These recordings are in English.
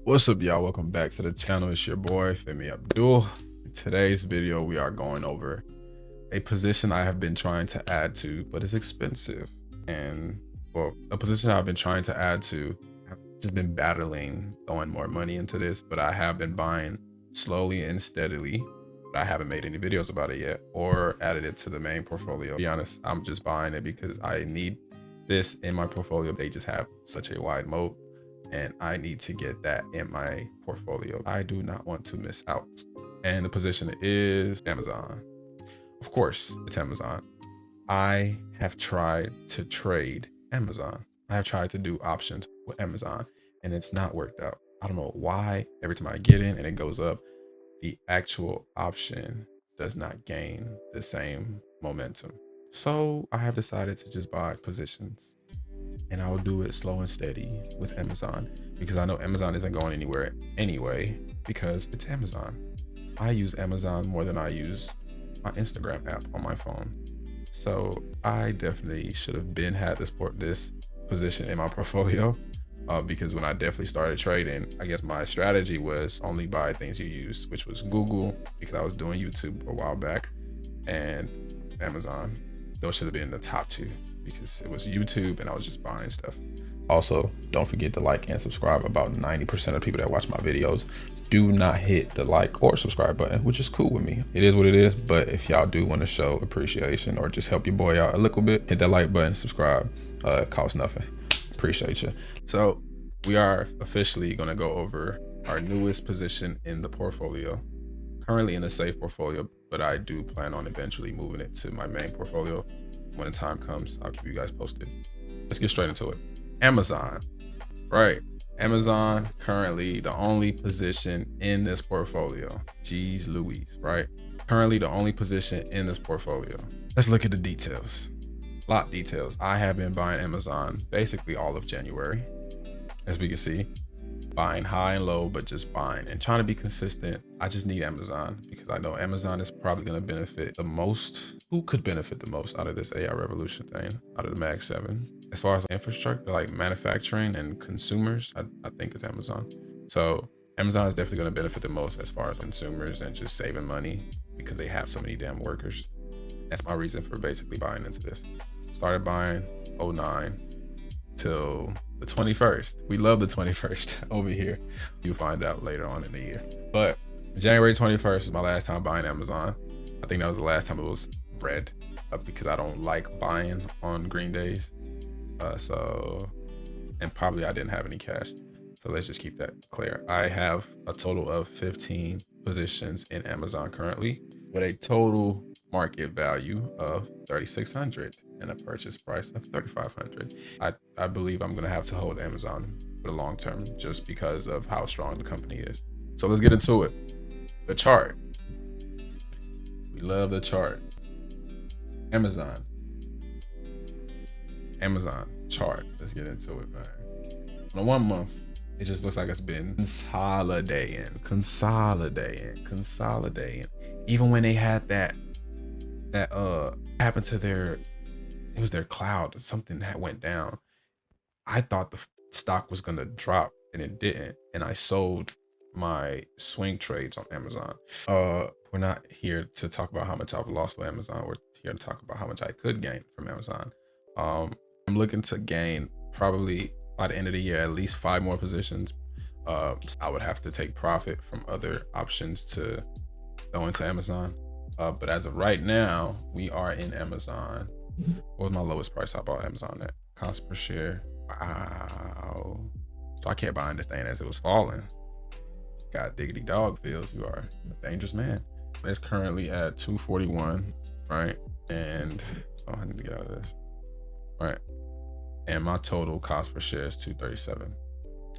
What's up, y'all? Welcome back to the channel. It's your boy Femi Abdul. In today's video, we are going over a position I have been trying to add to, but it's expensive. And well, a position I've been trying to add to, I've just been battling throwing more money into this, but I have been buying slowly and steadily. But I haven't made any videos about it yet or added it to the main portfolio. To be honest, I'm just buying it because I need this in my portfolio. They just have such a wide moat, and I need to get that in my portfolio. I do not want to miss out. And the position is Amazon. Of course, it's Amazon. I have tried to trade Amazon. I have tried to do options with Amazon, and it's not worked out. I don't know why. Every time I get in and it goes up, the actual option does not gain the same momentum. So I have decided to just buy positions, and I will do it slow and steady with Amazon because I know Amazon isn't going anywhere anyway because it's Amazon. I use Amazon more than I use my Instagram app on my phone. So I definitely should have had this position in my portfolio because when I definitely started trading, I guess my strategy was only buy things you use, which was Google because I was doing YouTube a while back, and Amazon. Those should have been the top two because it was YouTube and I was just buying stuff. Also, don't forget to like and subscribe. About 90% of people that watch my videos do not hit the like or subscribe button, which is cool with me. It is what it is, but if y'all do want to show appreciation or just help your boy out a little bit, hit that like button, subscribe. It costs nothing. Appreciate you. So we are officially going to go over our newest position in the portfolio. Currently in the safe portfolio, but I do plan on eventually moving it to my main portfolio. When the time comes, I'll keep you guys posted. Let's get straight into it. Amazon, right? Amazon currently the only position in this portfolio. Jeez Louise, right? Currently the only position in this portfolio. Let's look at the details. Lot details. I have been buying Amazon basically all of January, as we can see. Buying high and low, but just buying and trying to be consistent. I just need Amazon because I know Amazon is probably going to benefit the most. Who could benefit the most out of this AI revolution thing, out of the Mag 7? As far as infrastructure, like manufacturing and consumers, I think it's Amazon. So Amazon is definitely going to benefit the most as far as consumers and just saving money because they have so many damn workers. That's my reason for basically buying into this. Started buying 09 till the 21st. We love the 21st over here. You'll find out later on in the year. But January 21st was my last time buying Amazon. I think that was the last time it was red because I don't like buying on green days. And probably I didn't have any cash. So let's just keep that clear. I have a total of 15 positions in Amazon currently with a total market value of 3,600 and a purchase price of 3,500. I believe I'm gonna have to hold Amazon for the long term just because of how strong the company is. So let's get into it. The chart. We love the chart. Amazon chart. Let's get into it, man. On a 1 month, it just looks like it's been consolidating. Even when they had that happened to it was their cloud, something that went down. I thought the stock was gonna drop and it didn't, and I sold my swing trades on Amazon. We're not here to talk about how much I've lost with Amazon. We're here to talk about how much I could gain from Amazon. I'm looking to gain probably by the end of the year at least 5 more positions. I would have to take profit from other options to go into Amazon. But as of right now, we are in Amazon. What was my lowest price I bought Amazon at? Cost per share. Wow. So I kept buying this thing as it was falling. Got diggity dog feels. You are a dangerous man. It's currently at 241, right? And I need to get out of this. Right. And my total cost per share is 237.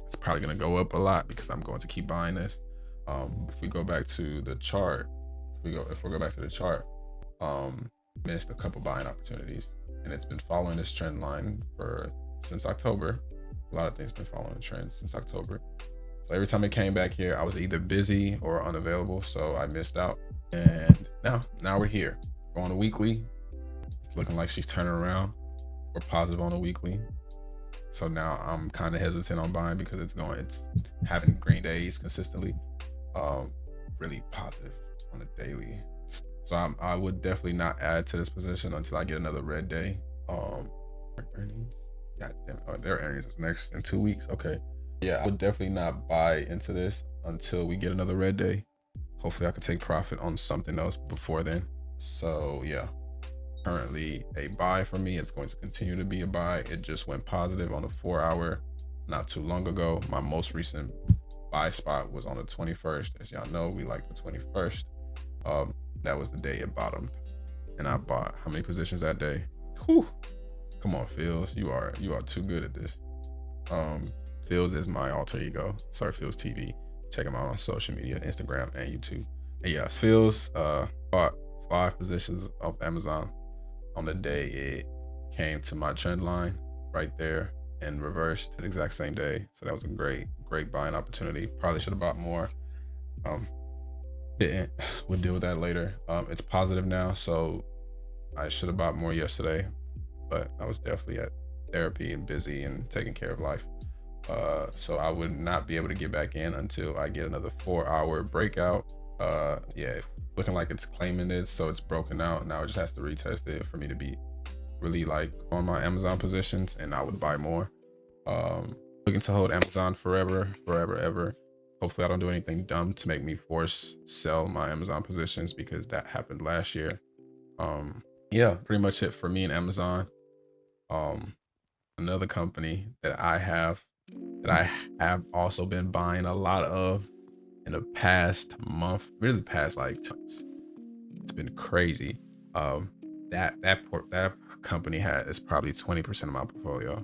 It's probably gonna go up a lot because I'm going to keep buying this. If we go back to the chart, if we go back to the chart, missed a couple buying opportunities, and it's been following this trend line since October. A lot of things been following the trend since October. So every time it came back here, I was either busy or unavailable, so I missed out. And now we're here. We're on a weekly. It's looking like she's turning around. We're positive on a weekly. So now I'm kind of hesitant on buying because it's having green days consistently. Really positive on a daily. So I would definitely not add to this position until I get another red day. Earnings. God damn it. Oh, their earnings is next in 2 weeks. Okay. Yeah, I would definitely not buy into this until we get another red day. Hopefully I could take profit on something else before then. So yeah, currently a buy for me. It's going to continue to be a buy. It just went positive on the 4-hour not too long ago. My most recent buy spot was on the 21st. As y'all know, we like the 21st. That was the day it bottomed, and I bought how many positions that day? Whew. Come on, Phils, you are too good at this. Phils is my alter ego. Sir Phils TV. Check him out on social media, Instagram and YouTube. And yeah, Phils bought 5 positions of Amazon on the day it came to my trend line right there and reversed the exact same day. So that was a great buying opportunity. Probably should have bought more. Didn't. We'll deal with that later. It's positive now, so I should have bought more yesterday, but I was definitely at therapy and busy and taking care of life. So I would not be able to get back in until I get another 4-hour breakout. Yeah, looking like it's claiming it, so it's broken out. Now it just has to retest it for me to be really like on my Amazon positions, and I would buy more. Looking to hold Amazon forever, ever. Hopefully I don't do anything dumb to make me force sell my Amazon positions, because that happened last year. Yeah, pretty much it for me and Amazon. Another company that I have also been buying a lot of in the past month, really past like it's been crazy. That company is probably 20% of my portfolio,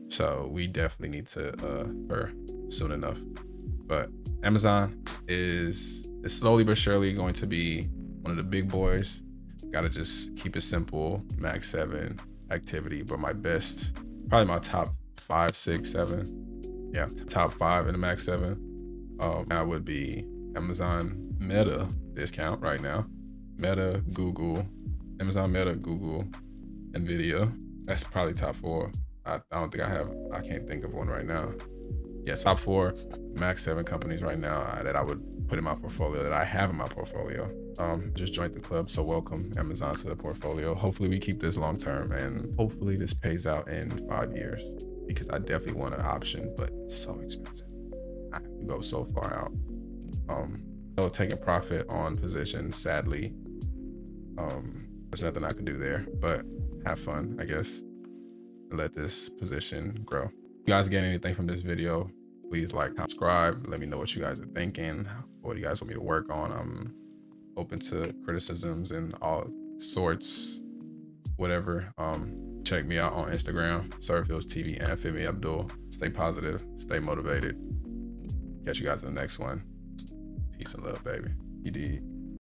so we definitely need to her soon enough. But Amazon is slowly but surely going to be one of the big boys. Gotta just keep it simple, max 7 activity, but probably my top 5, 6, 7. Yeah, top 5 in the max 7. That would be Amazon Meta discount right now. Meta, Google, Amazon Meta, Google, Nvidia. That's probably top 4. I can't think of one right now. Yeah, top 4 max 7 companies right now that I would put in my portfolio, that I have in my portfolio. Just joined the club, so welcome Amazon to the portfolio. Hopefully we keep this long term, and hopefully this pays out in 5 years, because I definitely want an option, but it's so expensive. I have to go so far out. So taking profit on positions, sadly, there's nothing I can do there, but have fun, I guess, and let this position grow. If you guys get anything from this video, please like, subscribe. Let me know what you guys are thinking. What do you guys want me to work on? I'm open to criticisms and all sorts, whatever. Check me out on Instagram, Sir Phils TV, and Femi Abdul. Stay positive, stay motivated. Catch you guys in the next one. Peace and love, baby. You did.